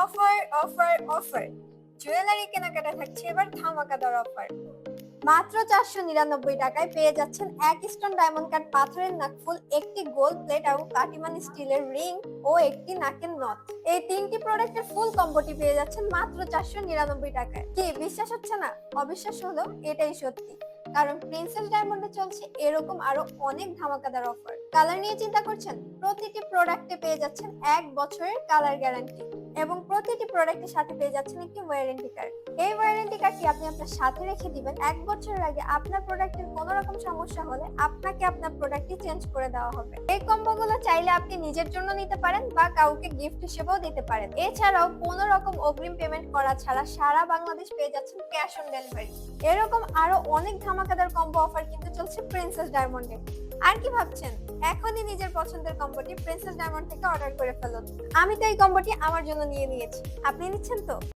Offer offer offer jewellery কেনাকাটা থাকছে এবার ধামাকাদার অফার। মাত্র 499 টাকায় পেয়ে যাচ্ছেন এক স্টোন ডায়মন্ড কাট পাথরের নাকফুল, একটি গোল্ড প্লেট এবং কাটিমান স্টিলের রিং ও একটি নাকের নথ। এই তিনটি প্রোডাক্টের ফুল কম্বোটি পেয়ে যাচ্ছেন মাত্র 499 টাকায়। কি বিশ্বাস হচ্ছে না? অবিশ্বাস হলো এটাই সত্যি, কারণ প্রিন্সেস ডায়মন্ডে চলছে এরকম আরো অনেক ধামাকাদার অফার। কালার নিয়ে চিন্তা করছেন? প্রতিটি প্রোডাক্টে পেয়ে যাচ্ছেন 1 বছরের কালার গ্যারান্টি এবং প্রতিটি প্রোডাক্টের সাথে পেয়ে যাচ্ছেন একটি ওয়ারেন্টি কার্ড। এই ওয়ারেন্টি কার্ডটি আপনি আপনার সাথে রেখে দিবেন। 1 বছরের আগে আপনার প্রোডাক্টের কোনো রকম সমস্যা হলে আপনাকে আপনার প্রোডাক্টটি চেঞ্জ করে দেওয়া হবে। এই কম্বোগুলো চাইলে আপনি নিজের জন্য নিতে পারেন বা কাউকে গিফট হিসেবেও দিতে পারেন। এছাড়াও কোনো রকম অগ্রিম পেমেন্ট করা ছাড়া সারা বাংলাদেশ পেয়ে যাচ্ছেন ক্যাশ অন ডেলিভারি। এরকম আরো অনেক ধামাকাদার কম্বো অফার কিন্তু চলছে প্রিন্সেস ডায়মন্ডে। আর কি ভাবছেন? এখনই নিজের পছন্দের কম্বোটি প্রিন্সেস ডায়মন্ড থেকে অর্ডার করে ফেলুন। আমি তো এই কম্বোটি আমার জন্য নিয়ে নিয়েছি, আপনি নিচ্ছেন তো?